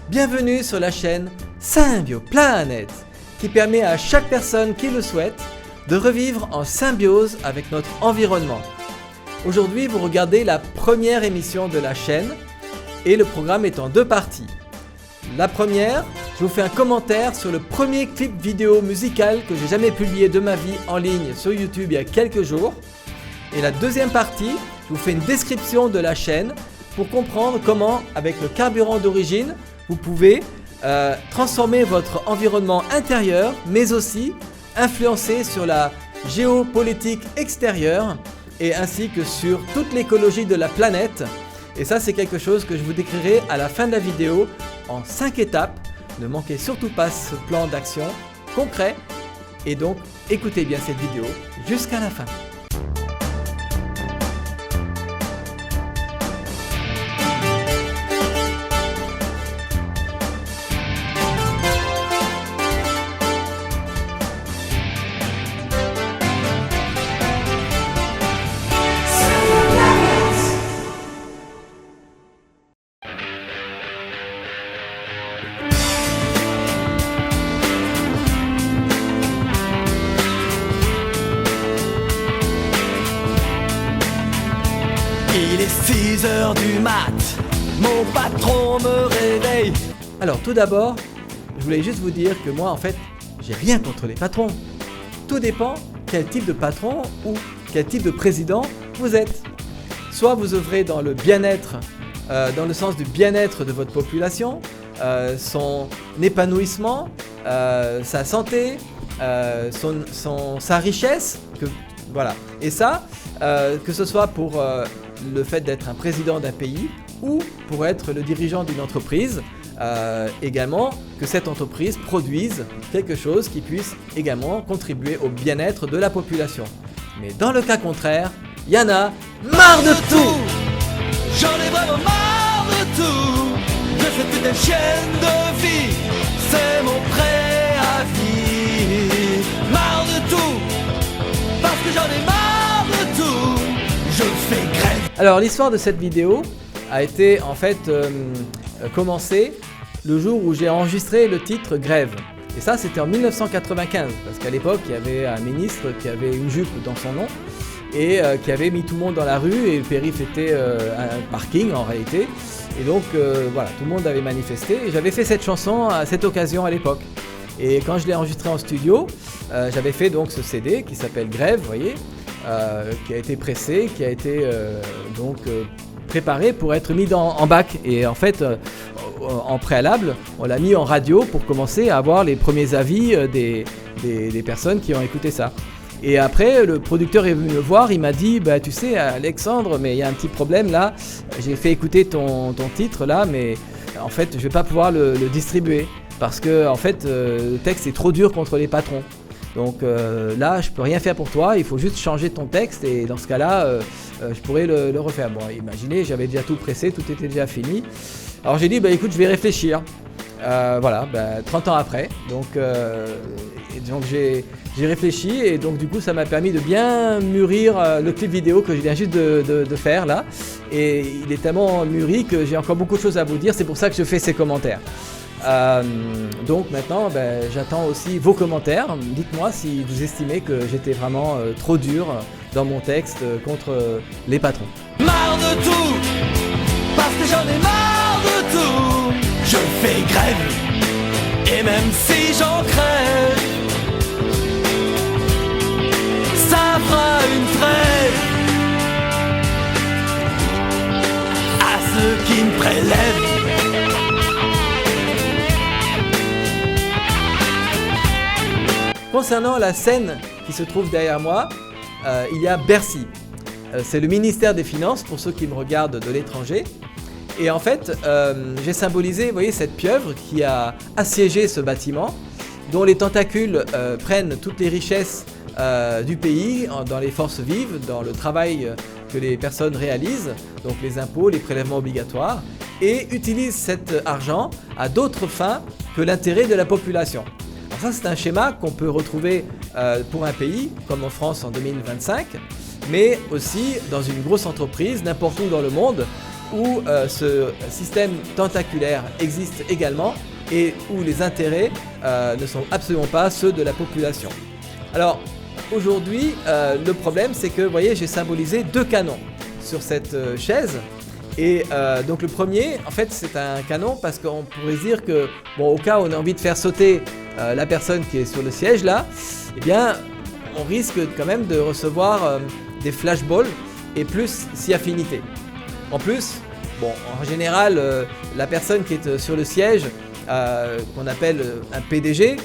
Bienvenue sur la chaîne Symbioplanet, qui permet à chaque personne qui le souhaite de revivre en symbiose avec notre environnement. Aujourd'hui, vous regardez la première émission de la chaîne et le programme est en deux parties. La première, je vous fais un commentaire sur le premier clip vidéo musical que j'ai jamais publié de ma vie en ligne sur YouTube il y a quelques jours. Et la deuxième partie, je vous fais une description de la chaîne pour comprendre comment, avec le carburant d'origine, vous pouvez transformer votre environnement intérieur, mais aussi influencer sur la géopolitique extérieure et ainsi que sur toute l'écologie de la planète. Et ça, c'est quelque chose que je vous décrirai à la fin de la vidéo en 5 étapes. Ne manquez surtout pas ce plan d'action concret. Et donc, écoutez bien cette vidéo jusqu'à la fin. Il est 6h du mat, mon patron me réveille. Alors tout d'abord, je voulais juste vous dire que moi en fait, j'ai rien contre les patrons. Tout dépend quel type de patron ou quel type de président vous êtes. Soit vous œuvrez dans le bien-être, dans le sens du bien-être de votre population, son épanouissement, sa santé, sa richesse, voilà. Et ça, que ce soit pour le fait d'être un président d'un pays ou pour être le dirigeant d'une entreprise, également que cette entreprise produise quelque chose qui puisse également contribuer au bien-être de la population. Mais dans le cas contraire, il y en a marre de tout. J'en ai vraiment marre de tout, de cette putain de chienne de vie, c'est mon préavis. Marre de tout, parce que j'en ai marre de tout, je fais grève. Alors l'histoire de cette vidéo a été en fait commencée le jour où j'ai enregistré le titre Grève. Et ça c'était en 1995, parce qu'à l'époque il y avait un ministre qui avait une jupe dans son nom et qui avait mis tout le monde dans la rue et le périph' était un parking en réalité. Et donc voilà, tout le monde avait manifesté et j'avais fait cette chanson à cette occasion à l'époque. Et quand je l'ai enregistré en studio, j'avais fait donc ce CD qui s'appelle Grève, vous voyez, qui a été pressé, qui a été préparé pour être mis en bac. Et en fait, en préalable, on l'a mis en radio pour commencer à avoir les premiers avis des personnes qui ont écouté ça. Et après, le producteur est venu me voir, il m'a dit « Tu sais Alexandre, mais il y a un petit problème là, j'ai fait écouter ton titre là, mais en fait je ne vais pas pouvoir le distribuer parce que en fait, le texte est trop dur contre les patrons. Donc là, je peux rien faire pour toi, il faut juste changer ton texte et dans ce cas-là, je pourrais le refaire. » Bon, imaginez, j'avais déjà tout pressé, tout était déjà fini. Alors j'ai dit, écoute, je vais réfléchir. Voilà, 30 ans après. Donc j'ai réfléchi et donc du coup, ça m'a permis de bien mûrir le clip vidéo que je viens juste de faire là. Et il est tellement mûri que j'ai encore beaucoup de choses à vous dire, c'est pour ça que je fais ces commentaires. Donc maintenant, j'attends aussi vos commentaires. Dites-moi si vous estimez que j'étais vraiment trop dur dans mon texte contre les patrons. Marre de tout, parce que j'en ai marre de tout, je fais grève, et même si j'en crève, ça fera une trêve à ceux qui me prélèvent. Concernant la scène qui se trouve derrière moi, il y a Bercy. C'est le ministère des Finances pour ceux qui me regardent de l'étranger. Et en fait, j'ai symbolisé, vous voyez, cette pieuvre qui a assiégé ce bâtiment, dont les tentacules prennent toutes les richesses du pays dans les forces vives, dans le travail que les personnes réalisent, donc les impôts, les prélèvements obligatoires, et utilisent cet argent à d'autres fins que l'intérêt de la population. Alors ça, c'est un schéma qu'on peut retrouver pour un pays, comme en France en 2025, mais aussi dans une grosse entreprise, n'importe où dans le monde, où ce système tentaculaire existe également et où les intérêts ne sont absolument pas ceux de la population. Alors aujourd'hui, le problème c'est que, vous voyez, j'ai symbolisé 2 canons sur cette chaise. Et donc le premier, en fait, c'est un canon parce qu'on pourrait dire que, bon, au cas où on a envie de faire sauter la personne qui est sur le siège là, eh bien, on risque quand même de recevoir des flashballs et plus si affinité. En plus, bon, en général, la personne qui est sur le siège, qu'on appelle un PDG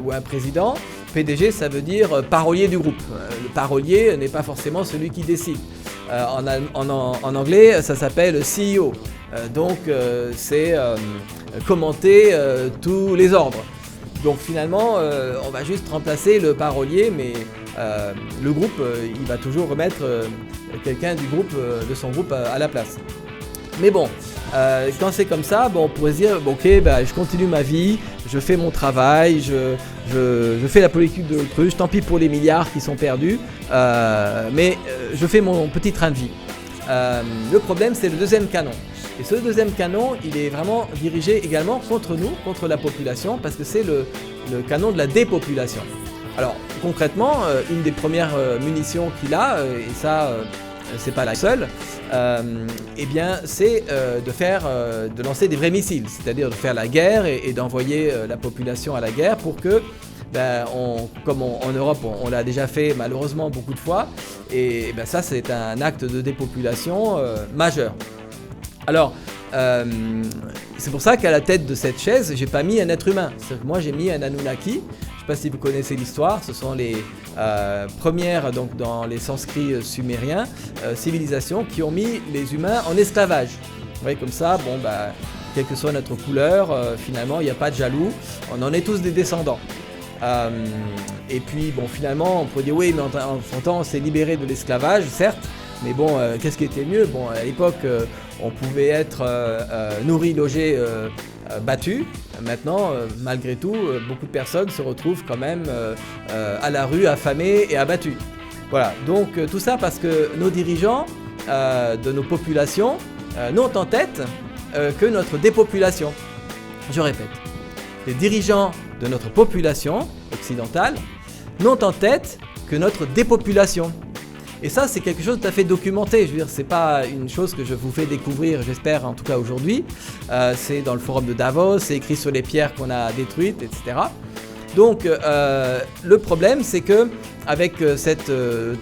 ou un président, PDG ça veut dire parolier du groupe. Le parolier n'est pas forcément celui qui décide. En anglais, ça s'appelle CEO. Donc, c'est commenter tous les ordres. Donc finalement, on va juste remplacer le parolier, mais le groupe, il va toujours remettre quelqu'un du groupe, de son groupe à la place. Mais bon, quand c'est comme ça, bon, on pourrait se dire, bon, ok, bah, je continue ma vie, je fais mon travail, je fais la politique de l'autruche, tant pis pour les milliards qui sont perdus, mais je fais mon petit train de vie. Le problème, c'est le deuxième canon. Et ce deuxième canon, il est vraiment dirigé également contre nous, contre la population, parce que c'est le canon de la dépopulation. Alors concrètement, une des premières munitions qu'il a, et ça c'est pas la seule, eh bien c'est de lancer des vrais missiles, c'est-à-dire de faire la guerre et d'envoyer la population à la guerre pour que, comme en Europe on l'a déjà fait malheureusement beaucoup de fois, et ça c'est un acte de dépopulation majeur. Alors, c'est pour ça qu'à la tête de cette chaise, j'ai pas mis un être humain. C'est-à-dire que moi, j'ai mis un Anunnaki. Je sais pas si vous connaissez l'histoire. Ce sont les premières, donc dans les sanscrits sumériens, civilisations qui ont mis les humains en esclavage. Vous voyez, comme ça, bon, quelle que soit notre couleur, finalement, il n'y a pas de jaloux. On en est tous des descendants. Et puis, bon, finalement, on pourrait dire, oui, mais en temps, on s'est libéré de l'esclavage, certes. Mais bon, qu'est-ce qui était mieux? Bon, à l'époque, on pouvait être nourri, logé, battu. Maintenant, malgré tout, beaucoup de personnes se retrouvent quand même à la rue, affamées et abattues. Voilà, donc tout ça parce que nos dirigeants de nos populations n'ont en tête que notre dépopulation. Je répète, les dirigeants de notre population occidentale n'ont en tête que notre dépopulation. Et ça, c'est quelque chose de tout à fait documenté. Je veux dire, c'est pas une chose que je vous fais découvrir, j'espère en tout cas aujourd'hui. C'est dans le forum de Davos, c'est écrit sur les pierres qu'on a détruites, etc. Donc, le problème, c'est que avec cette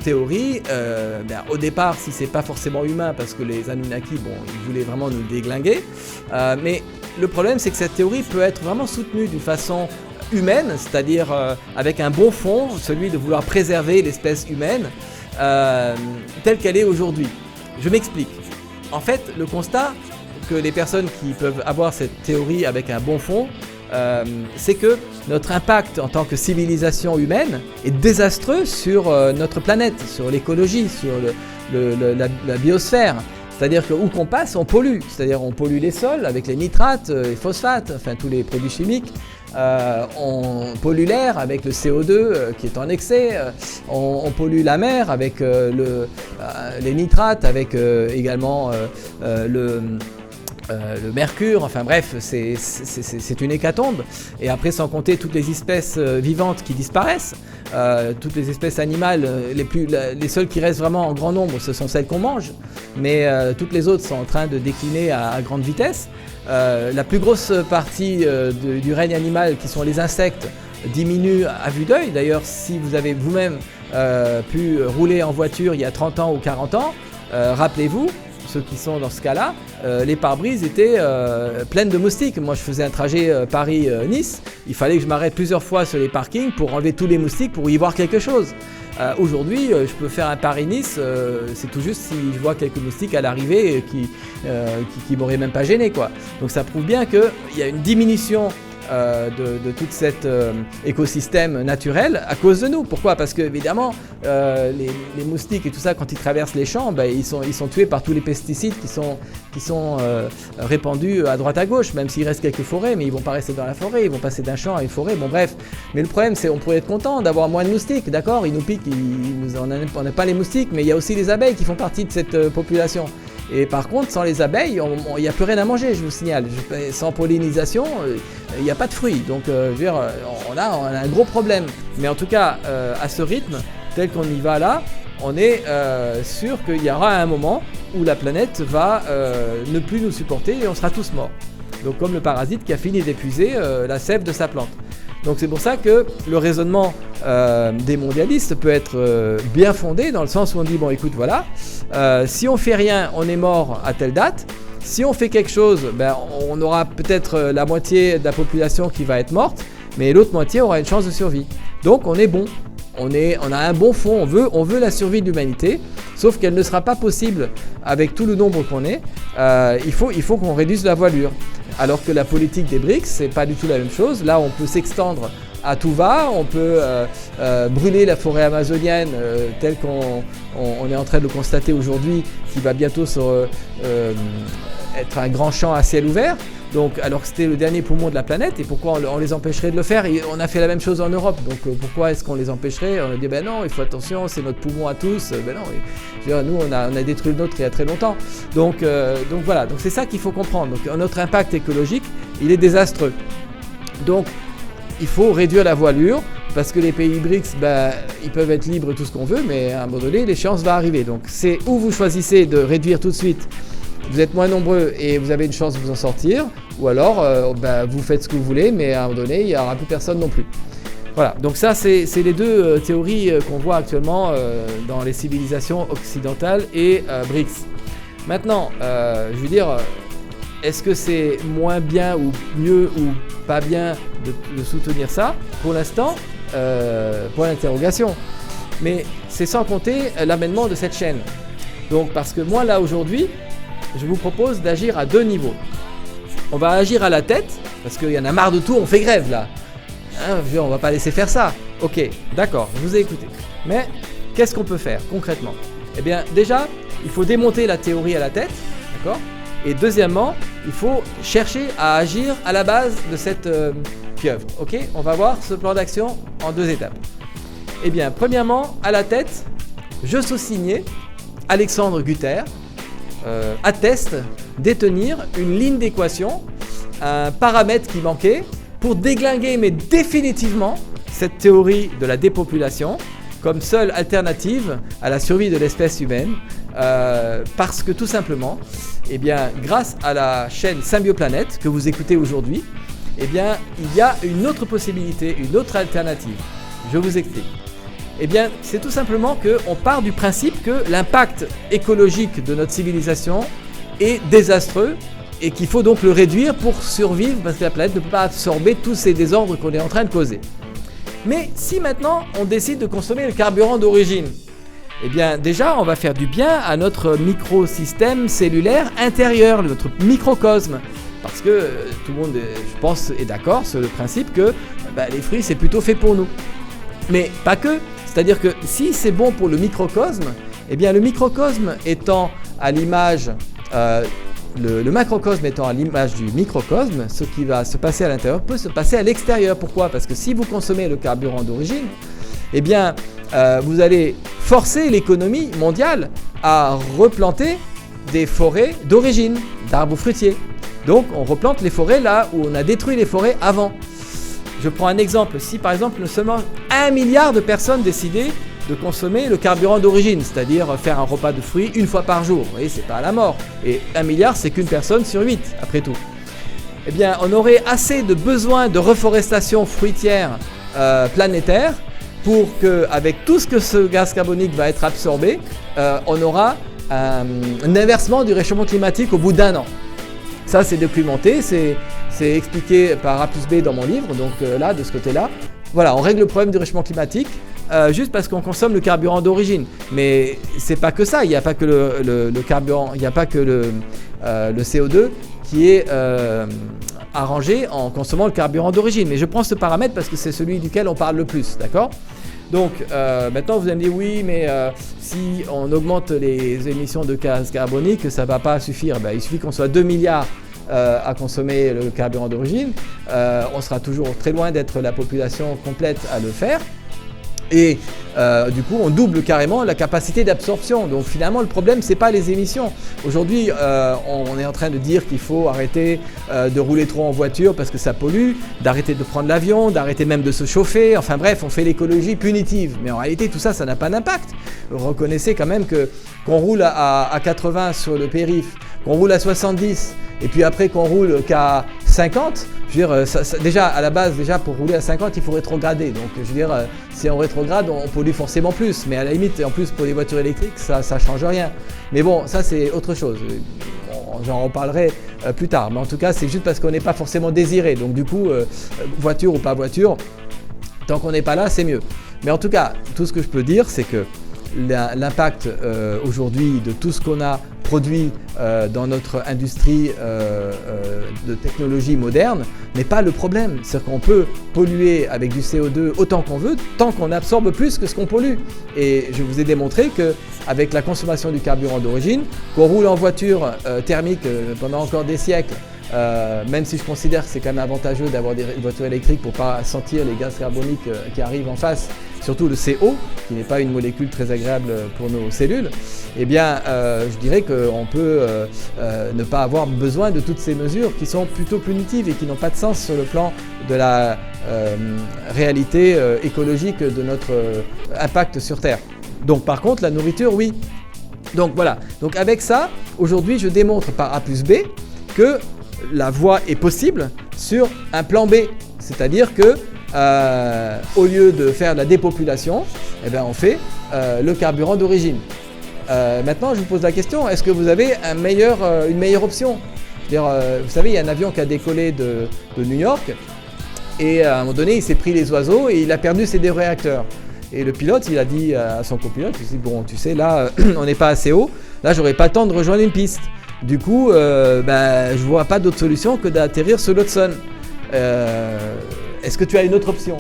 théorie, au départ, si c'est pas forcément humain, parce que les Anunnaki, bon, ils voulaient vraiment nous déglinguer, mais le problème, c'est que cette théorie peut être vraiment soutenue d'une façon humaine, c'est-à-dire avec un bon fond, celui de vouloir préserver l'espèce humaine, telle qu'elle est aujourd'hui. Je m'explique. En fait, le constat que les personnes qui peuvent avoir cette théorie avec un bon fond, c'est que notre impact en tant que civilisation humaine est désastreux sur notre planète, sur l'écologie, sur la biosphère. C'est-à-dire que où qu'on passe, on pollue. C'est-à-dire on pollue les sols avec les nitrates, les phosphates, enfin tous les produits chimiques. On pollue l'air avec le CO2 qui est en excès. On pollue la mer avec les nitrates, avec également le mercure, enfin bref, c'est une hécatombe. Et après, sans compter toutes les espèces vivantes qui disparaissent, toutes les espèces animales, les seules qui restent vraiment en grand nombre, ce sont celles qu'on mange, mais toutes les autres sont en train de décliner à grande vitesse. La plus grosse partie du règne animal, qui sont les insectes, diminue à vue d'œil. D'ailleurs, si vous avez vous-même pu rouler en voiture il y a 30 ans ou 40 ans, rappelez-vous, ceux qui sont dans ce cas-là, les pare-brises étaient pleines de moustiques. Moi, je faisais un trajet Paris-Nice. Il fallait que je m'arrête plusieurs fois sur les parkings pour enlever tous les moustiques pour y voir quelque chose. Aujourd'hui, je peux faire un Paris-Nice, c'est tout juste si je vois quelques moustiques à l'arrivée qui m'auraient même pas gêné, quoi. Donc ça prouve bien qu'il y a une diminution de tout cet écosystème naturel à cause de nous. Pourquoi? Parce que évidemment les moustiques et tout ça, quand ils traversent les champs, ils sont tués par tous les pesticides qui sont répandus à droite à gauche, même s'il reste quelques forêts, mais ils vont pas rester dans la forêt, ils vont passer d'un champ à une forêt, bon bref. Mais le problème, c'est on pourrait être content d'avoir moins de moustiques, d'accord, ils nous piquent, on n'a pas les moustiques, mais il y a aussi les abeilles qui font partie de cette population. Et par contre, sans les abeilles, il n'y a plus rien à manger, je vous signale. Sans pollinisation, il n'y a pas de fruits. Donc, je veux dire, on a un gros problème. Mais en tout cas, à ce rythme, tel qu'on y va là, on est sûr qu'il y aura un moment où la planète va ne plus nous supporter et on sera tous morts. Donc, comme le parasite qui a fini d'épuiser la sève de sa plante. Donc c'est pour ça que le raisonnement des mondialistes peut être bien fondé dans le sens où on dit bon écoute voilà, si on fait rien on est mort à telle date, si on fait quelque chose on aura peut-être la moitié de la population qui va être morte, mais l'autre moitié aura une chance de survie. Donc on est bon, on a un bon fond, on veut la survie de l'humanité, sauf qu'elle ne sera pas possible avec tout le nombre qu'on est, il faut qu'on réduise la voilure. Alors que la politique des BRICS, c'est pas du tout la même chose. Là, on peut s'extendre à tout va, on peut brûler la forêt amazonienne telle qu'on est en train de le constater aujourd'hui, qui va bientôt être un grand champ à ciel ouvert. Donc, alors que c'était le dernier poumon de la planète, et pourquoi on les empêcherait de le faire? On a fait la même chose en Europe, donc pourquoi est-ce qu'on les empêcherait? On a dit ben non, il faut attention, c'est notre poumon à tous. Ben non, je veux dire, nous on a détruit le nôtre il y a très longtemps. Donc voilà, donc c'est ça qu'il faut comprendre. Donc notre impact écologique, il est désastreux. Donc il faut réduire la voilure, parce que les pays BRICS, ils peuvent être libres tout ce qu'on veut, mais à un moment donné, l'échéance va arriver. Donc c'est où vous choisissez de réduire tout de suite, vous êtes moins nombreux et vous avez une chance de vous en sortir, ou alors vous faites ce que vous voulez, mais à un moment donné, il n'y aura plus personne non plus. Voilà, donc ça, c'est les deux théories qu'on voit actuellement dans les civilisations occidentales et BRICS. Maintenant, je veux dire, est-ce que c'est moins bien ou mieux ou pas bien de soutenir ça? Pour l'instant, point d'interrogation. Mais c'est sans compter l'amènement de cette chaîne. Donc, parce que moi, là, aujourd'hui, je vous propose d'agir à deux niveaux. On va agir à la tête, parce qu'il y en a marre de tout, on fait grève là. Hein, on va pas laisser faire ça. Ok, d'accord, je vous ai écouté. Mais qu'est-ce qu'on peut faire concrètement? Eh bien, déjà, il faut démonter la théorie à la tête, d'accord? Et deuxièmement, il faut chercher à agir à la base de cette pieuvre. Ok, on va voir ce plan d'action en deux étapes. Eh bien, premièrement, à la tête, je sous-signais Alexandre Guterres. Atteste détenir une ligne d'équation, un paramètre qui manquait pour déglinguer mais définitivement cette théorie de la dépopulation comme seule alternative à la survie de l'espèce humaine, parce que tout simplement, eh bien, grâce à la chaîne Symbioplanète que vous écoutez aujourd'hui, eh bien, il y a une autre possibilité, une autre alternative. Je vous explique. Eh bien, c'est tout simplement qu'on part du principe que l'impact écologique de notre civilisation est désastreux et qu'il faut donc le réduire pour survivre parce que la planète ne peut pas absorber tous ces désordres qu'on est en train de causer. Mais si maintenant on décide de consommer le carburant d'origine, eh bien déjà on va faire du bien à notre microsystème cellulaire intérieur, notre microcosme. Parce que tout le monde, je pense, est d'accord sur le principe que les fruits c'est plutôt fait pour nous. Mais pas que. C'est-à-dire que si c'est bon pour le microcosme, eh bien le microcosme étant à l'image, le macrocosme étant à l'image du microcosme, ce qui va se passer à l'intérieur peut se passer à l'extérieur. Pourquoi? Parce que si vous consommez le carburant d'origine, eh bien vous allez forcer l'économie mondiale à replanter des forêts d'origine, d'arbres fruitiers. Donc on replante les forêts là où on a détruit les forêts avant. Je prends un exemple, si par exemple seulement 1 milliard de personnes décidaient de consommer le carburant d'origine, c'est-à-dire faire un repas de fruits une fois par jour, vous voyez, c'est pas à la mort, et 1 milliard c'est qu'une personne sur 8 après tout, eh bien on aurait assez de besoin de reforestation fruitière planétaire pour qu'avec tout ce que ce gaz carbonique va être absorbé, on aura un inversement du réchauffement climatique au bout d'1 an. Ça c'est documenté, c'est expliqué par A plus B dans mon livre, donc là, de ce côté-là. Voilà, on règle le problème du réchauffement climatique juste parce qu'on consomme le carburant d'origine. Mais c'est pas que ça, il n'y a pas que le carburant, il n'y a pas que le CO2 qui est arrangé en consommant le carburant d'origine. Mais je prends ce paramètre parce que c'est celui duquel on parle le plus, d'accord ? Donc maintenant vous allez me dire oui, mais si on augmente les émissions de gaz carbonique, ça ne va pas suffire. Il suffit qu'on soit 2 milliards à consommer le carburant d'origine. On sera toujours très loin d'être la population complète à le faire. Et du coup, on double carrément la capacité d'absorption. Donc finalement, le problème, c'est pas les émissions. Aujourd'hui, on est en train de dire qu'il faut arrêter de rouler trop en voiture parce que ça pollue, d'arrêter de prendre l'avion, d'arrêter même de se chauffer. Enfin bref, on fait l'écologie punitive. Mais en réalité, tout ça, ça n'a pas d'impact. Reconnaissez quand même qu'on roule à 80 sur le périph', qu'on roule à 70, et puis après qu'on roule qu'à 50, je veux dire, déjà à la base, pour rouler à 50, il faut rétrograder. Donc je veux dire, si on rétrograde, on pollue forcément plus. Mais à la limite, en plus pour les voitures électriques, ça ne change rien. Mais bon, ça c'est autre chose. J'en reparlerai plus tard. Mais en tout cas, c'est juste parce qu'on n'est pas forcément désiré. Donc du coup, voiture ou pas voiture, tant qu'on n'est pas là, c'est mieux. Mais en tout cas, tout ce que je peux dire, c'est que l'impact aujourd'hui de tout ce qu'on a produit dans notre industrie de technologie moderne n'est pas le problème. C'est-à-dire qu'on peut polluer avec du CO2 autant qu'on veut, tant qu'on absorbe plus que ce qu'on pollue. Et je vous ai démontré qu'avec la consommation du carburant d'origine, qu'on roule en voiture thermique pendant encore des siècles, même si je considère que c'est quand même avantageux d'avoir des voitures électriques pour ne pas sentir les gaz carboniques qui arrivent en face, surtout le CO, qui n'est pas une molécule très agréable pour nos cellules, eh bien, je dirais qu'on peut ne pas avoir besoin de toutes ces mesures qui sont plutôt punitives et qui n'ont pas de sens sur le plan de la réalité écologique de notre impact sur Terre. Donc par contre, la nourriture, oui. Donc voilà. Donc avec ça, aujourd'hui, je démontre par A plus B que la voie est possible sur un plan B. C'est-à-dire que au lieu de faire de la dépopulation, eh bien, on fait le carburant d'origine. Maintenant, je vous pose la question, est-ce que vous avez une meilleure option? C'est-à-dire, vous savez, il y a un avion qui a décollé de New York et à un moment donné, il s'est pris les oiseaux et il a perdu ses deux réacteurs. Et le pilote, il a dit à son copilote, il dit, bon, tu sais, là, on n'est pas assez haut, là, j'aurais pas le temps de rejoindre une piste. Du coup, je vois pas d'autre solution que d'atterrir sur l'Hudson. Est-ce que tu as une autre option?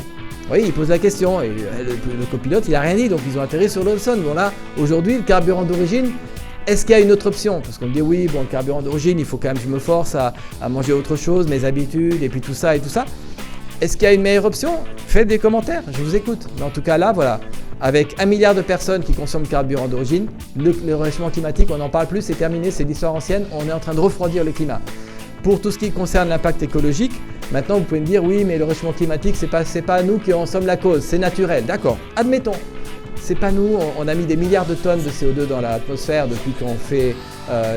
Oui, il pose la question et le copilote, il a rien dit, donc ils ont atterri sur l'Hudson. Bon là, aujourd'hui, le carburant d'origine, est-ce qu'il y a une autre option? Parce qu'on me dit oui, bon, le carburant d'origine, il faut quand même que je me force à manger autre chose, mes habitudes et puis tout ça et tout ça. Est-ce qu'il y a une meilleure option? Faites des commentaires, je vous écoute. Mais en tout cas là, voilà, avec 1 milliard de personnes qui consomment le carburant d'origine, le réchauffement climatique, on n'en parle plus, c'est terminé, c'est l'histoire ancienne, on est en train de refroidir le climat. Pour tout ce qui concerne l'impact écologique, maintenant vous pouvez me dire oui, mais le réchauffement climatique, c'est pas nous qui en sommes la cause, c'est naturel. D'accord, admettons. C'est pas nous, on a mis des milliards de tonnes de CO2 dans l'atmosphère depuis qu'on fait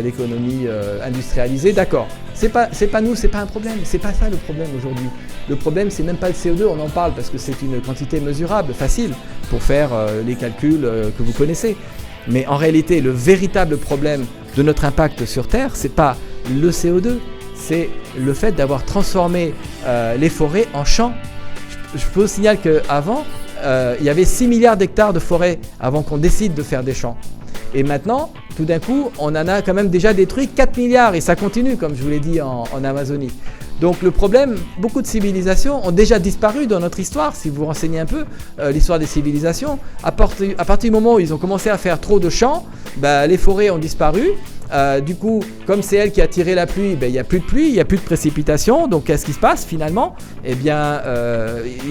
l'économie industrialisée, d'accord. C'est pas nous, c'est pas un problème, c'est pas ça le problème aujourd'hui. Le problème, c'est même pas le CO2, on en parle parce que c'est une quantité mesurable, facile, pour faire les calculs que vous connaissez. Mais en réalité, le véritable problème de notre impact sur Terre, c'est pas le CO2, c'est le fait d'avoir transformé les forêts en champs. Je peux vous signaler qu'avant, il y avait 6 milliards d'hectares de forêts avant qu'on décide de faire des champs. Et maintenant, tout d'un coup, on en a quand même déjà détruit 4 milliards et ça continue, comme je vous l'ai dit, en Amazonie. Donc le problème, beaucoup de civilisations ont déjà disparu dans notre histoire. Si vous vous renseignez un peu, l'histoire des civilisations, à partir du moment où ils ont commencé à faire trop de champs, les forêts ont disparu. Du coup, comme c'est elle qui a tiré la pluie, il n'y a plus de pluie, il n'y a plus de précipitations. Donc qu'est-ce qui se passe finalement? Eh bien,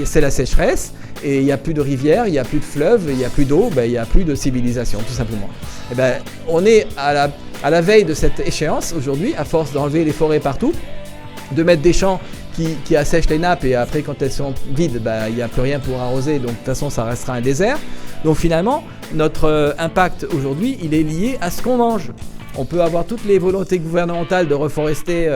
c'est la sécheresse et il n'y a plus de rivières, il n'y a plus de fleuves, il n'y a plus d'eau, il n'y a plus de civilisation tout simplement. Eh bien, on est à la veille de cette échéance aujourd'hui, à force d'enlever les forêts partout, de mettre des champs qui assèchent les nappes et après quand elles sont vides, il n'y a plus rien pour arroser, donc de toute façon ça restera un désert. Donc finalement, notre impact aujourd'hui, il est lié à ce qu'on mange. On peut avoir toutes les volontés gouvernementales de reforester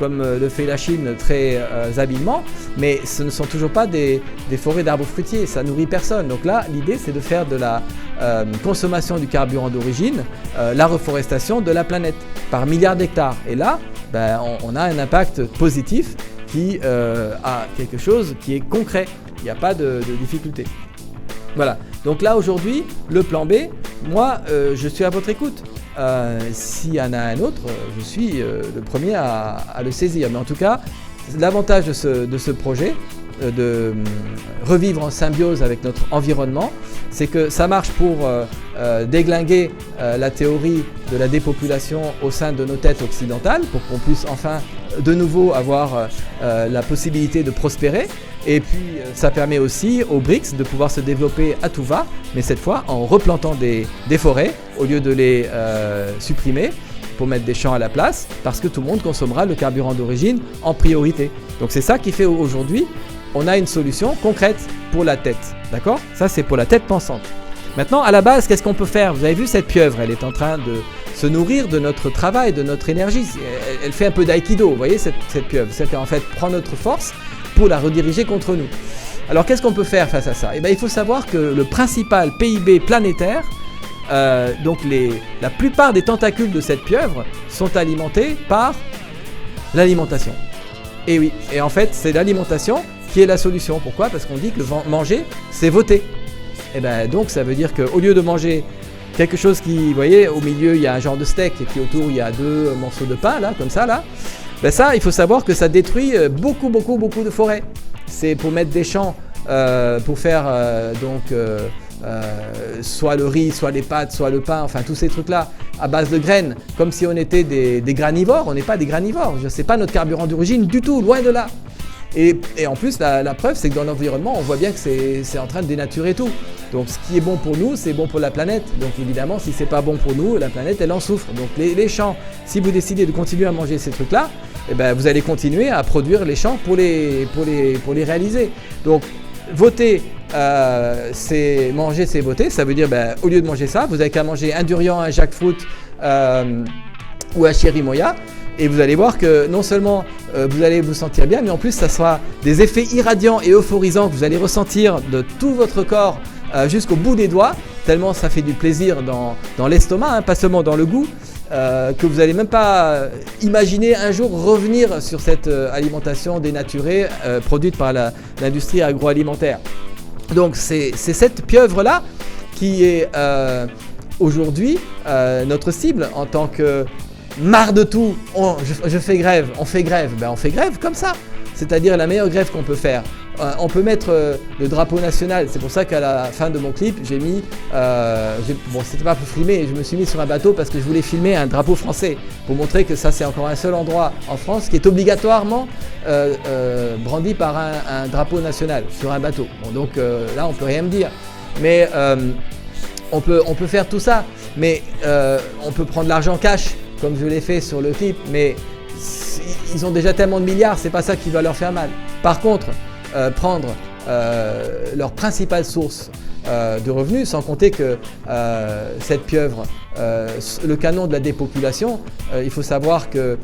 comme le fait la Chine très habilement, mais ce ne sont toujours pas des forêts d'arbres fruitiers, ça nourrit personne. Donc là, l'idée c'est de faire de la consommation du carburant d'origine, la reforestation de la planète par milliards d'hectares. Et là, on a un impact positif qui a quelque chose qui est concret, il n'y a pas de difficulté. Voilà, donc là aujourd'hui, le plan B, moi je suis à votre écoute. S'il y en a un autre, je suis le premier à le saisir. Mais en tout cas, l'avantage de ce projet, revivre en symbiose avec notre environnement. C'est que ça marche pour déglinguer la théorie de la dépopulation au sein de nos têtes occidentales, pour qu'on puisse enfin de nouveau avoir la possibilité de prospérer. Et puis ça permet aussi aux BRICS de pouvoir se développer à tout va, mais cette fois en replantant des forêts au lieu de les supprimer pour mettre des champs à la place, parce que tout le monde consommera le carburant d'origine en priorité. Donc c'est ça qui fait aujourd'hui, on a une solution concrète pour la tête, d'accord? Ça c'est pour la tête pensante. Maintenant, à la base, qu'est-ce qu'on peut faire? Vous avez vu cette pieuvre, elle est en train de se nourrir de notre travail, de notre énergie. Elle fait un peu d'aïkido, vous voyez cette pieuvre. C'est en fait prend notre force pour la rediriger contre nous. Alors qu'est-ce qu'on peut faire face à ça? Eh bien, il faut savoir que le principal PIB planétaire, donc la plupart des tentacules de cette pieuvre sont alimentés par l'alimentation. Et oui, et en fait, c'est l'alimentation qui est la solution. Pourquoi? Parce qu'on dit que manger, c'est voter. Et ben donc ça veut dire qu'au lieu de manger quelque chose qui, vous voyez, au milieu il y a un genre de steak et puis autour il y a 2 morceaux de pain là, comme ça là, ben ça il faut savoir que ça détruit beaucoup de forêts. C'est pour mettre des champs pour faire soit le riz, soit les pâtes, soit le pain, enfin tous ces trucs là à base de graines, comme si on était des granivores. On n'est pas des granivores, c'est pas notre carburant d'origine du tout, loin de là. Et en plus, la preuve, c'est que dans l'environnement, on voit bien que c'est en train de dénaturer tout. Donc, ce qui est bon pour nous, c'est bon pour la planète. Donc, évidemment, si c'est pas bon pour nous, la planète, elle en souffre. Donc, les champs, si vous décidez de continuer à manger ces trucs-là, eh ben, vous allez continuer à produire les champs pour les réaliser. Donc, voter, c'est manger, c'est voter. Ça veut dire, ben, au lieu de manger ça, vous n'avez qu'à manger un durian, un jackfruit ou un chérimoya. Et vous allez voir que non seulement vous allez vous sentir bien, mais en plus ça sera des effets irradiants et euphorisants que vous allez ressentir de tout votre corps jusqu'au bout des doigts, tellement ça fait du plaisir dans l'estomac, hein, pas seulement dans le goût, que vous n'allez même pas imaginer un jour revenir sur cette alimentation dénaturée produite par l'industrie agroalimentaire. Donc c'est cette pieuvre-là qui est aujourd'hui notre cible en tant que marre de tout, je fais grève, on fait grève. Ben on fait grève comme ça, c'est-à-dire la meilleure grève qu'on peut faire. On peut mettre le drapeau national, c'est pour ça qu'à la fin de mon clip, j'ai mis, bon c'était pas pour filmer, je me suis mis sur un bateau parce que je voulais filmer un drapeau français, pour montrer que ça c'est encore un seul endroit en France qui est obligatoirement brandi par un drapeau national sur un bateau. Bon, donc là on peut rien me dire, mais on peut faire tout ça, mais on peut prendre l'argent cash, comme je l'ai fait sur le clip, mais ils ont déjà tellement de milliards, c'est pas ça qui va leur faire mal. Par contre, prendre leur principale source de revenus, sans compter que cette pieuvre, le canon de la dépopulation, il faut savoir que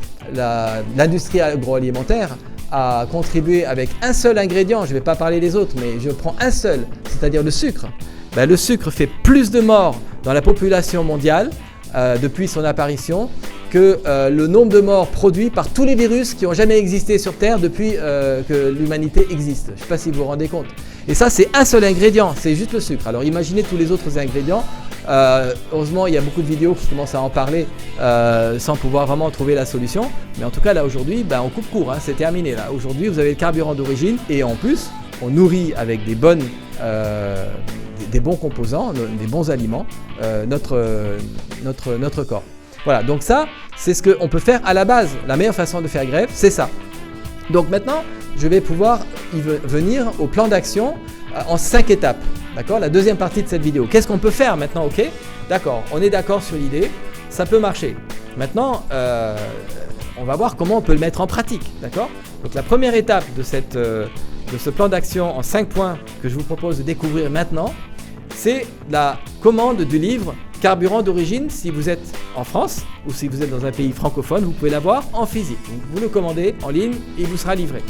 l'industrie agroalimentaire a contribué avec un seul ingrédient, je ne vais pas parler des autres, mais je prends un seul, c'est-à-dire le sucre. Ben, le sucre fait plus de morts dans la population mondiale depuis son apparition que le nombre de morts produits par tous les virus qui ont jamais existé sur Terre depuis que l'humanité existe. Je ne sais pas si vous vous rendez compte. Et ça, c'est un seul ingrédient, c'est juste le sucre. Alors imaginez tous les autres ingrédients. Heureusement, il y a beaucoup de vidéos qui commencent à en parler sans pouvoir vraiment trouver la solution. Mais en tout cas, là aujourd'hui, ben, on coupe court, hein, c'est terminé. Là. Aujourd'hui, vous avez le carburant d'origine et en plus, on nourrit avec des bons composants, des bons aliments, notre corps. Voilà, donc ça, c'est ce qu'on peut faire à la base. La meilleure façon de faire grève, c'est ça. Donc maintenant, je vais pouvoir y venir au plan d'action en 5 étapes. D'accord? La deuxième partie de cette vidéo. Qu'est-ce qu'on peut faire maintenant? Ok? D'accord, on est d'accord sur l'idée, ça peut marcher. Maintenant, on va voir comment on peut le mettre en pratique. D'accord? Donc la première étape de ce plan d'action en 5 points que je vous propose de découvrir maintenant, c'est la commande du livre Carburant d'origine. Si vous êtes en France ou si vous êtes dans un pays francophone, vous pouvez l'avoir en physique. Donc, vous le commandez en ligne et il vous sera livré.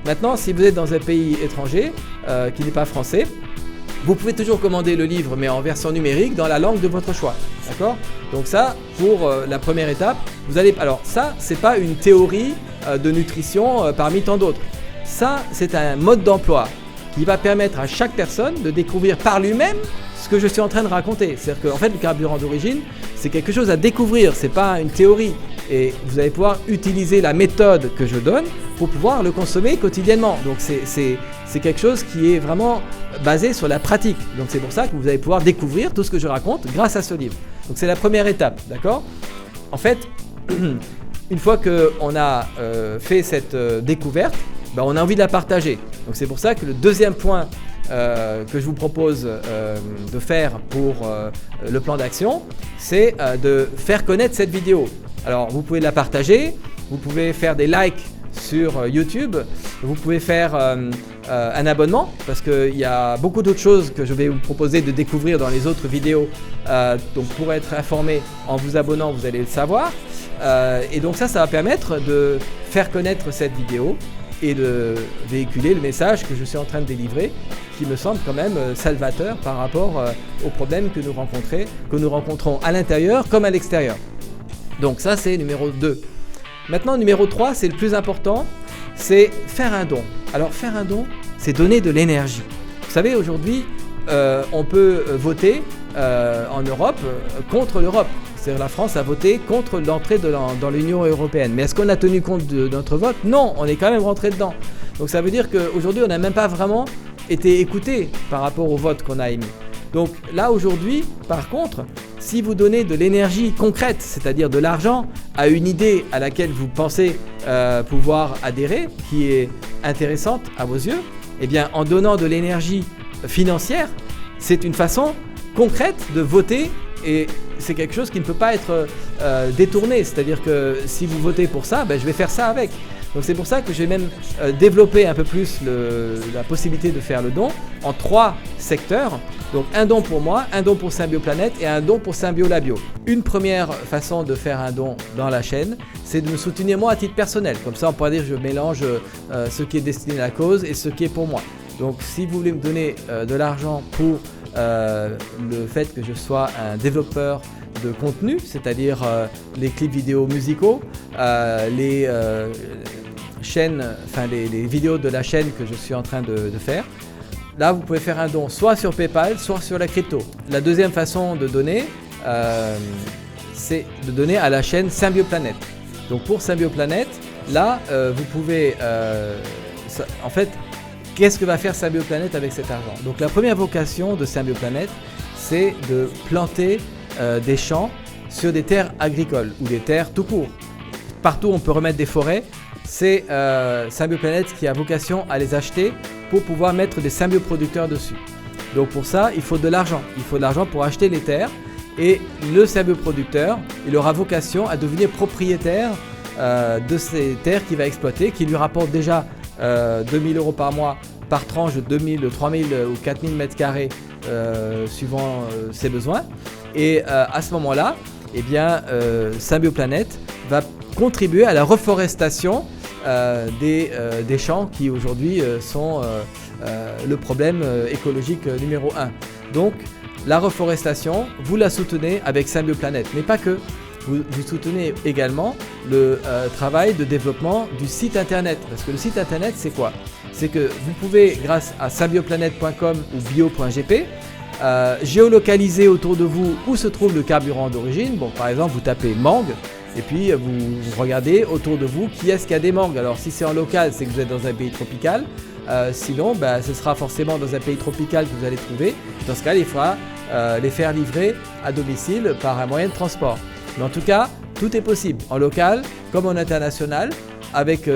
Maintenant, si vous êtes dans un pays étranger qui n'est pas français, vous pouvez toujours commander le livre mais en version numérique dans la langue de votre choix. D'accord? Donc ça, pour la première étape, vous allez... Alors ça, c'est pas une théorie de nutrition parmi tant d'autres. Ça, c'est un mode d'emploi qui va permettre à chaque personne de découvrir par lui-même ce que je suis en train de raconter. C'est-à-dire qu'en fait, le carburant d'origine, c'est quelque chose à découvrir, c'est pas une théorie. Et vous allez pouvoir utiliser la méthode que je donne pour pouvoir le consommer quotidiennement. Donc c'est quelque chose qui est vraiment basé sur la pratique. Donc c'est pour ça que vous allez pouvoir découvrir tout ce que je raconte grâce à ce livre. Donc c'est la première étape, d'accord ? En fait, une fois qu'on a fait cette découverte, on a envie de la partager. Donc c'est pour ça que le deuxième point que je vous propose de faire pour le plan d'action, c'est de faire connaître cette vidéo. Alors vous pouvez la partager, vous pouvez faire des likes sur YouTube, vous pouvez faire un abonnement parce qu'il y a beaucoup d'autres choses que je vais vous proposer de découvrir dans les autres vidéos. Donc pour être informé en vous abonnant, vous allez le savoir. Et donc ça va permettre de faire connaître cette vidéo et de véhiculer le message que je suis en train de délivrer, qui me semble quand même salvateur par rapport aux problèmes que nous rencontrons à l'intérieur comme à l'extérieur. Donc ça c'est numéro 2. Maintenant numéro 3, c'est le plus important, c'est faire un don. Alors faire un don, c'est donner de l'énergie. Vous savez, aujourd'hui, on peut voter en Europe contre l'Europe. C'est-à-dire la France a voté contre l'entrée dans l'Union européenne. Mais est-ce qu'on a tenu compte de notre vote ? Non, on est quand même rentré dedans. Donc ça veut dire qu'aujourd'hui, on n'a même pas vraiment été écouté par rapport au vote qu'on a émis. Donc là, aujourd'hui, par contre, si vous donnez de l'énergie concrète, c'est-à-dire de l'argent, à une idée à laquelle vous pensez pouvoir adhérer, qui est intéressante à vos yeux, eh bien, en donnant de l'énergie financière, c'est une façon concrète de voter. Et c'est quelque chose qui ne peut pas être détourné. C'est-à-dire que si vous votez pour ça, je vais faire ça avec. Donc c'est pour ça que j'ai même développé un peu plus la possibilité de faire le don en 3 secteurs. Donc un don pour moi, un don pour Symbioplanète et un don pour Symbiolabio. Une première façon de faire un don dans la chaîne, c'est de me soutenir moi à titre personnel. Comme ça on pourra dire que je mélange ce qui est destiné à la cause et ce qui est pour moi. Donc si vous voulez me donner de l'argent pour le fait que je sois un développeur de contenu, c'est-à-dire les clips vidéo musicaux, les vidéos de la chaîne que je suis en train de faire. Là, vous pouvez faire un don soit sur PayPal, soit sur la crypto. La deuxième façon de donner, c'est de donner à la chaîne Symbioplanète. Donc pour Symbioplanète, là, vous pouvez... en fait, qu'est-ce que va faire Symbioplanète avec cet argent ? Donc la première vocation de Symbioplanète, c'est de planter des champs sur des terres agricoles ou des terres tout court. Partout on peut remettre des forêts, c'est Symbioplanète qui a vocation à les acheter pour pouvoir mettre des symbioproducteurs dessus. Donc pour ça, il faut de l'argent. Il faut de l'argent pour acheter les terres et le symbioproducteur, il aura vocation à devenir propriétaire de ces terres qu'il va exploiter, qui lui rapportent déjà 2000 € par mois par tranche de 2000, 3000 ou 4000 mètres carrés suivant ses besoins. Et à ce moment-là, eh bien, Symbioplanète va contribuer à la reforestation des champs qui aujourd'hui sont le problème écologique numéro 1. Donc la reforestation, vous la soutenez avec Symbioplanète, mais pas que. Vous soutenez également le travail de développement du site internet. Parce que le site internet, c'est quoi ? C'est que vous pouvez, grâce à symbioplanète.com ou bio.gp, géolocaliser autour de vous où se trouve le carburant d'origine. Bon, par exemple, vous tapez mangue et puis vous regardez autour de vous qui est-ce qui a des mangues. Alors si c'est en local, c'est que vous êtes dans un pays tropical. Sinon, ce sera forcément dans un pays tropical que vous allez trouver. Dans ce cas, il faudra les faire livrer à domicile par un moyen de transport. Mais en tout cas, tout est possible, en local comme en international. Avec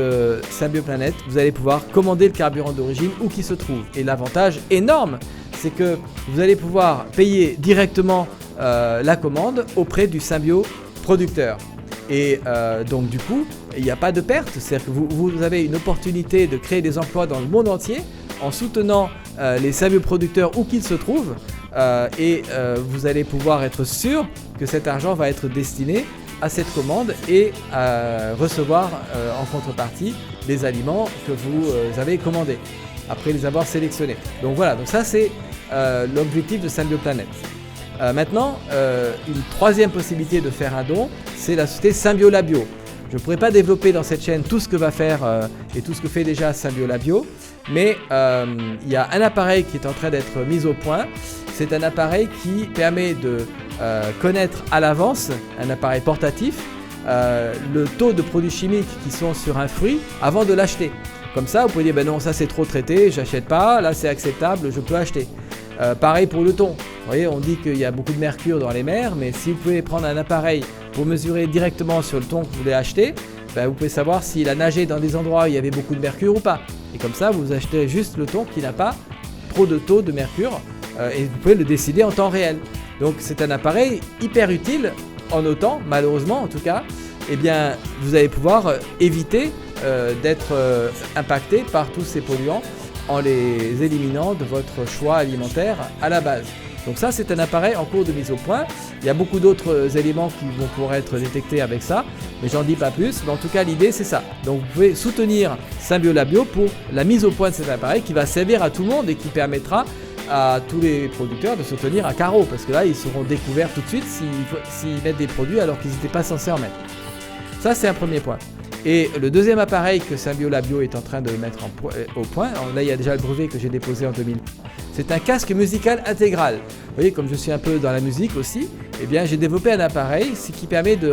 Symbioplanète, vous allez pouvoir commander le carburant d'origine où qu'il se trouve. Et l'avantage énorme, c'est que vous allez pouvoir payer directement la commande auprès du symbioproducteur. Et donc du coup, il n'y a pas de perte. C'est-à-dire que vous avez une opportunité de créer des emplois dans le monde entier en soutenant les symbioproducteurs où qu'ils se trouvent. Et vous allez pouvoir être sûr que cet argent va être destiné à cette commande et à recevoir en contrepartie les aliments que vous avez commandés après les avoir sélectionnés. Donc voilà, donc ça c'est l'objectif de Symbioplanète. Maintenant, une troisième possibilité de faire un don, c'est la société Symbiolabio. Je ne pourrais pas développer dans cette chaîne tout ce que va faire et tout ce que fait déjà Symbiolabio, mais il y a un appareil qui est en train d'être mis au point. C'est un appareil qui permet de connaître à l'avance, un appareil portatif, le taux de produits chimiques qui sont sur un fruit avant de l'acheter. Comme ça, vous pouvez dire, ben non, ça c'est trop traité, j'achète pas, là c'est acceptable, je peux acheter. Pareil pour le thon. Vous voyez, on dit qu'il y a beaucoup de mercure dans les mers, mais si vous pouvez prendre un appareil pour mesurer directement sur le thon que vous voulez acheter, ben vous pouvez savoir s'il a nagé dans des endroits où il y avait beaucoup de mercure ou pas. Et comme ça, vous achetez juste le thon qui n'a pas trop de taux de mercure et vous pouvez le décider en temps réel. Donc c'est un appareil hyper utile en autant, malheureusement en tout cas, eh bien, vous allez pouvoir éviter d'être impacté par tous ces polluants en les éliminant de votre choix alimentaire à la base. Donc ça, c'est un appareil en cours de mise au point. Il y a beaucoup d'autres éléments qui vont pouvoir être détectés avec ça, mais j'en dis pas plus. Mais en tout cas, l'idée, c'est ça. Donc vous pouvez soutenir Symbiolabio pour la mise au point de cet appareil qui va servir à tout le monde et qui permettra à tous les producteurs de se tenir à carreau, parce que là, ils seront découverts tout de suite s'ils mettent des produits alors qu'ils n'étaient pas censés en mettre. Ça, c'est un premier point. Et le deuxième appareil que Symbiolabio est en train de mettre au point, là il y a déjà le brevet que j'ai déposé en 2000, c'est un casque musical intégral. Vous voyez, comme je suis un peu dans la musique aussi, eh bien j'ai développé un appareil qui permet de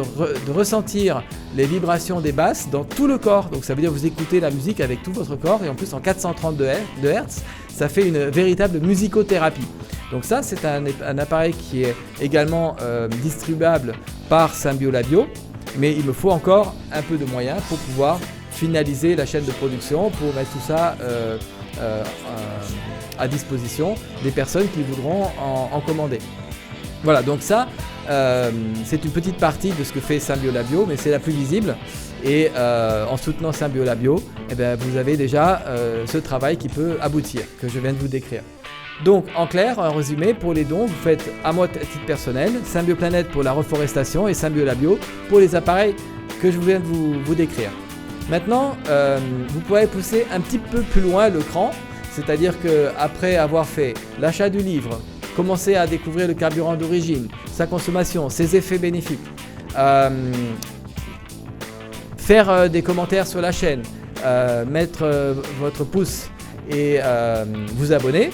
ressentir les vibrations des basses dans tout le corps. Donc ça veut dire que vous écoutez la musique avec tout votre corps et en plus en 432 Hz, ça fait une véritable musicothérapie. Donc ça, c'est un appareil qui est également distribuable par Symbiolabio. Mais il me faut encore un peu de moyens pour pouvoir finaliser la chaîne de production, pour mettre tout ça à disposition des personnes qui voudront en commander. Voilà, donc ça, c'est une petite partie de ce que fait Symbiolabio, mais c'est la plus visible. Et en soutenant Symbiolabio, eh bien, vous avez déjà ce travail qui peut aboutir, que je viens de vous décrire. Donc en clair, en résumé, pour les dons, vous faites à moi à titre personnel, Symbioplanète pour la reforestation et Symbiolabio pour les appareils que je viens de vous décrire. Maintenant, vous pourrez pousser un petit peu plus loin le cran, c'est-à-dire qu'après avoir fait l'achat du livre, commencer à découvrir le carburant d'origine, sa consommation, ses effets bénéfiques, faire des commentaires sur la chaîne, mettre votre pouce et vous abonner.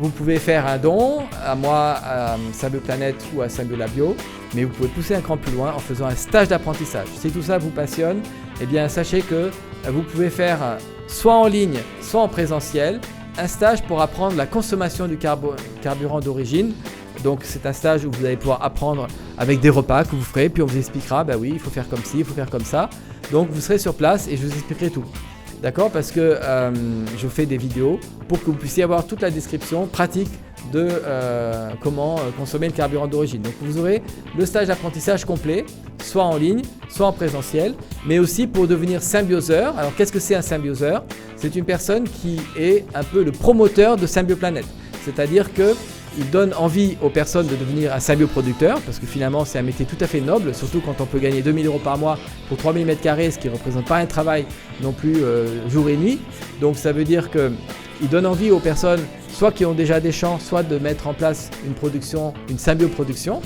Vous pouvez faire un don à moi, à Symbioplanète ou à Symbiolabio, mais vous pouvez pousser un cran plus loin en faisant un stage d'apprentissage. Si tout ça vous passionne, eh bien sachez que vous pouvez faire soit en ligne, soit en présentiel, un stage pour apprendre la consommation du carburant d'origine. Donc c'est un stage où vous allez pouvoir apprendre avec des repas que vous ferez, puis on vous expliquera, bah oui, il faut faire comme ci, il faut faire comme ça. Donc vous serez sur place et je vous expliquerai tout. D'accord, parce que je fais des vidéos pour que vous puissiez avoir toute la description pratique de comment consommer le carburant d'origine. Donc vous aurez le stage d'apprentissage complet, soit en ligne, soit en présentiel, mais aussi pour devenir symbioseur. Alors qu'est-ce que c'est un symbioseur? C'est une personne qui est un peu le promoteur de Symbioplanète. C'est-à-dire qu'il donne envie aux personnes de devenir un symbioproducteur, parce que finalement c'est un métier tout à fait noble, surtout quand on peut gagner 2 000 € par mois pour 3 000 m², ce qui ne représente pas un travail non plus jour et nuit. Donc ça veut dire qu'il donne envie aux personnes, soit qui ont déjà des champs, soit de mettre en place une production, une symbioproduction.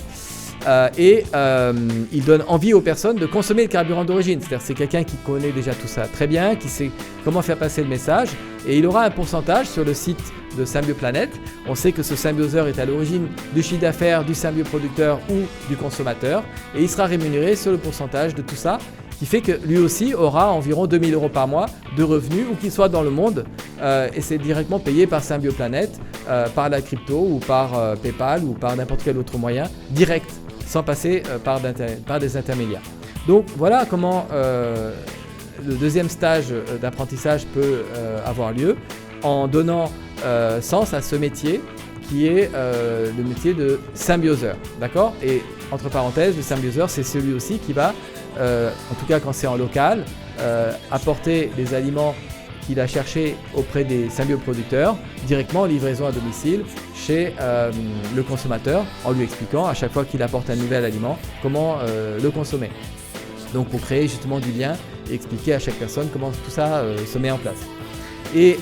Il donne envie aux personnes de consommer le carburant d'origine. C'est-à-dire c'est quelqu'un qui connaît déjà tout ça très bien, qui sait comment faire passer le message, et il aura un pourcentage sur le site de Symbioplanète. On sait que ce symbioseur est à l'origine du chiffre d'affaires du symbioproducteur ou du consommateur, et il sera rémunéré sur le pourcentage de tout ça, qui fait que lui aussi aura environ 2 000 € par mois de revenus, où qu'il soit dans le monde, et c'est directement payé par Symbioplanète, par la crypto ou par PayPal ou par n'importe quel autre moyen direct, sans passer par des intermédiaires. Donc voilà comment le deuxième stage d'apprentissage peut avoir lieu, en donnant sens à ce métier qui est le métier de symbioseur. D'accord? Et entre parenthèses, le symbioseur, c'est celui aussi qui va, en tout cas quand c'est en local, apporter les aliments qu'il a cherchés auprès des symbioproducteurs, directement en livraison à domicile chez le consommateur, en lui expliquant à chaque fois qu'il apporte un nouvel aliment comment le consommer. Donc pour créer justement du lien et expliquer à chaque personne comment tout ça se met en place. Et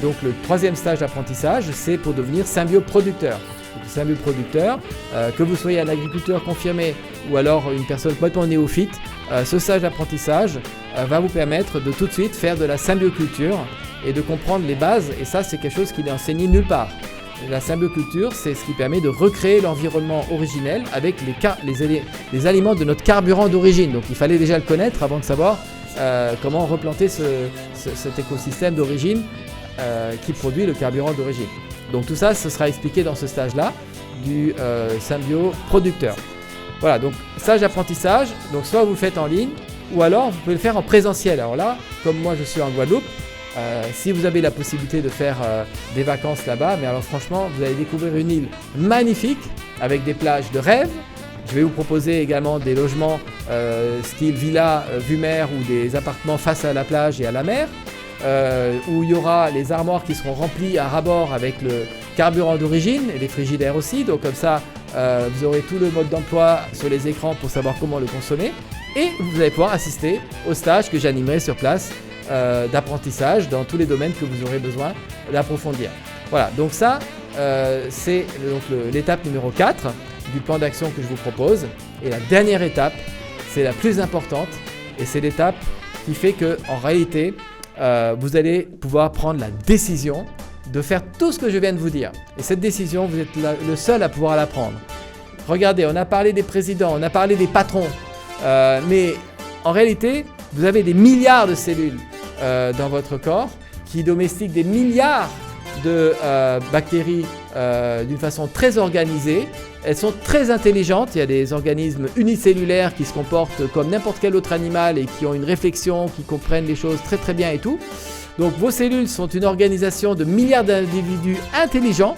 donc le troisième stage d'apprentissage, c'est pour devenir symbioproducteur. Symbioproducteur, que vous soyez un agriculteur confirmé ou alors une personne complètement néophyte, ce stage d'apprentissage va vous permettre de tout de suite faire de la symbioculture et de comprendre les bases, et ça c'est quelque chose qui n'est enseigné nulle part. la symbioculture, c'est ce qui permet de recréer l'environnement originel avec les aliments de notre carburant d'origine. Donc il fallait déjà le connaître avant de savoir comment replanter cet écosystème d'origine qui produit le carburant d'origine. Donc tout ça, ce sera expliqué dans ce stage-là du symbioproducteur. Voilà, donc stage d'apprentissage, donc soit vous le faites en ligne, ou alors vous pouvez le faire en présentiel. Alors là, comme moi je suis en Guadeloupe, si vous avez la possibilité de faire des vacances là-bas, mais alors franchement, vous allez découvrir une île magnifique avec des plages de rêve. Je vais vous proposer également des logements style villa, vue mer ou des appartements face à la plage et à la mer, où il y aura les armoires qui seront remplies à ras-bord avec le carburant d'origine et les frigidaires aussi. Donc comme ça, vous aurez tout le mode d'emploi sur les écrans pour savoir comment le consommer. Et vous allez pouvoir assister au stage que j'animerai sur place d'apprentissage dans tous les domaines que vous aurez besoin d'approfondir. Voilà, donc ça, c'est l'étape numéro 4 du plan d'action que je vous propose. Et la dernière étape, c'est la plus importante et c'est l'étape qui fait qu'en réalité, vous allez pouvoir prendre la décision de faire tout ce que je viens de vous dire. Et cette décision, vous êtes le seul à pouvoir la prendre. Regardez, on a parlé des présidents, on a parlé des patrons, mais en réalité, vous avez des milliards de cellules dans votre corps qui domestiquent des milliards de bactéries d'une façon très organisée. Elles sont très intelligentes. Il y a des organismes unicellulaires qui se comportent comme n'importe quel autre animal et qui ont une réflexion, qui comprennent les choses très très bien et tout. Donc vos cellules sont une organisation de milliards d'individus intelligents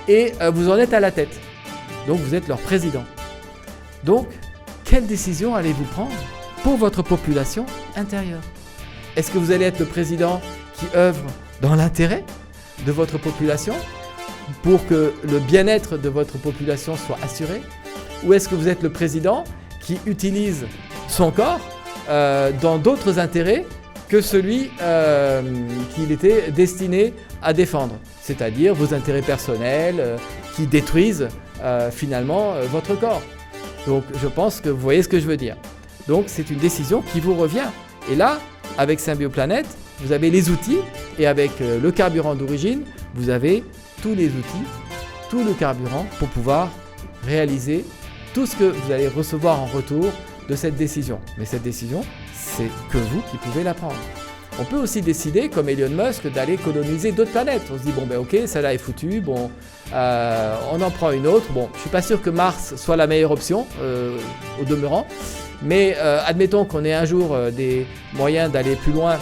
et vous en êtes à la tête. Donc vous êtes leur président. Donc, quelle décision allez-vous prendre pour votre population intérieure? Est-ce que vous allez être le président qui œuvre dans l'intérêt de votre population pour que le bien-être de votre population soit assuré? Ou est-ce que vous êtes le président qui utilise son corps dans d'autres intérêts que celui qu'il était destiné à défendre, c'est-à-dire vos intérêts personnels qui détruisent finalement votre corps? Donc je pense que vous voyez ce que je veux dire. Donc c'est une décision qui vous revient. Et là, avec Symbioplanète, vous avez les outils et avec le carburant d'origine, vous avez tous les outils, tout le carburant pour pouvoir réaliser tout ce que vous allez recevoir en retour de cette décision. Mais cette décision, c'est que vous qui pouvez la prendre. On peut aussi décider, comme Elon Musk, d'aller coloniser d'autres planètes. On se dit, bon ben ok, celle-là est foutue, bon, on en prend une autre. Bon, je suis pas sûr que Mars soit la meilleure option, au demeurant, mais admettons qu'on ait un jour des moyens d'aller plus loin.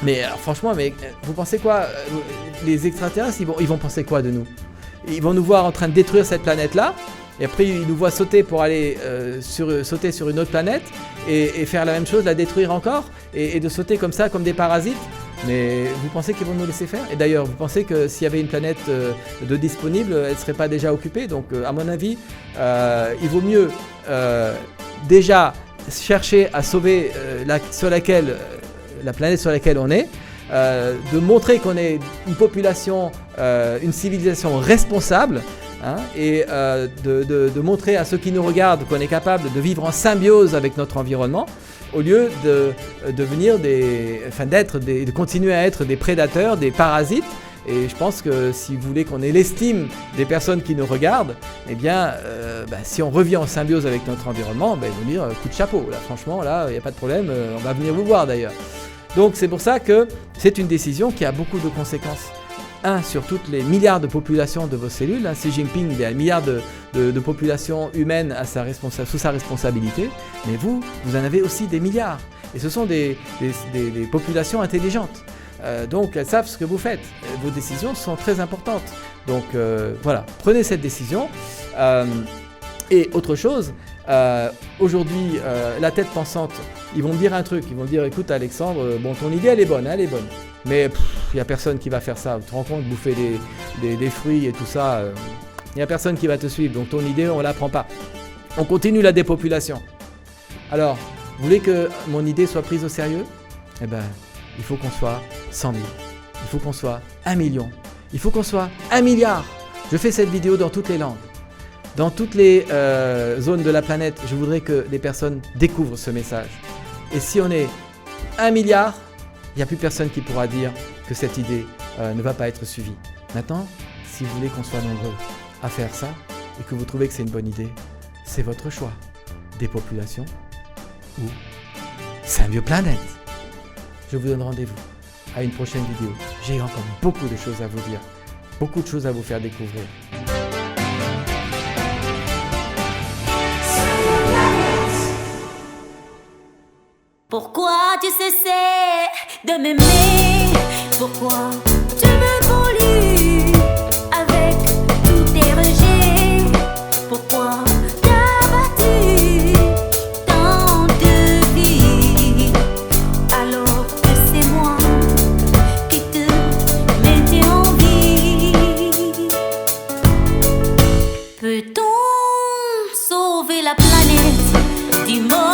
Mais alors, franchement, vous pensez quoi? Les extraterrestres, ils vont penser quoi de nous? Ils vont nous voir en train de détruire cette planète-là, et après ils nous voient sauter pour aller sauter sur une autre planète et faire la même chose, la détruire encore, et de sauter comme ça, comme des parasites. Mais vous pensez qu'ils vont nous laisser faire? Et d'ailleurs, vous pensez que s'il y avait une planète de disponible, elle ne serait pas déjà occupée? Donc à mon avis, il vaut mieux déjà chercher à sauver la planète sur laquelle on est, de montrer qu'on est une population, une civilisation responsable, hein, et de montrer à ceux qui nous regardent qu'on est capable de vivre en symbiose avec notre environnement, au lieu de continuer à être des prédateurs, des parasites. Et je pense que si vous voulez qu'on ait l'estime des personnes qui nous regardent, eh bien, si on revient en symbiose avec notre environnement, ils vont dire coup de chapeau. Là, franchement, là, il n'y a pas de problème, on va venir vous voir d'ailleurs. Donc c'est pour ça que c'est une décision qui a beaucoup de conséquences. Sur toutes les milliards de populations de vos cellules. Xi Jinping, il y a un milliard de populations humaines sous sa responsabilité, mais vous en avez aussi des milliards. Et ce sont des populations intelligentes. Donc elles savent ce que vous faites. Vos décisions sont très importantes. Donc voilà, prenez cette décision. Et autre chose, aujourd'hui, la tête pensante, ils vont me dire un truc. Ils vont me dire, écoute Alexandre, bon, ton idée elle est bonne. Mais il n'y a personne qui va faire ça. Tu te rends compte, bouffer des fruits et tout ça, il n'y a personne qui va te suivre. Donc ton idée, on ne la prend pas. On continue la dépopulation. Alors, vous voulez que mon idée soit prise au sérieux? Eh bien, il faut qu'on soit 100 000. Il faut qu'on soit 1 million. Il faut qu'on soit 1 milliard. Je fais cette vidéo dans toutes les langues. Dans toutes les zones de la planète, je voudrais que les personnes découvrent ce message. Et si on est 1 milliard, il n'y a plus personne qui pourra dire que cette idée ne va pas être suivie. Maintenant, si vous voulez qu'on soit nombreux à faire ça et que vous trouvez que c'est une bonne idée, c'est votre choix. Dépopulation ou Symbioplanète. Je vous donne rendez-vous à une prochaine vidéo. J'ai encore beaucoup de choses à vous dire, beaucoup de choses à vous faire découvrir. Pourquoi tu cessais de m'aimer? Pourquoi tu me pollues avec tous tes rejets? Pourquoi t'as battu tant de vies alors que c'est moi qui te mettais en vie? Peut-on sauver la planète? Dis-moi.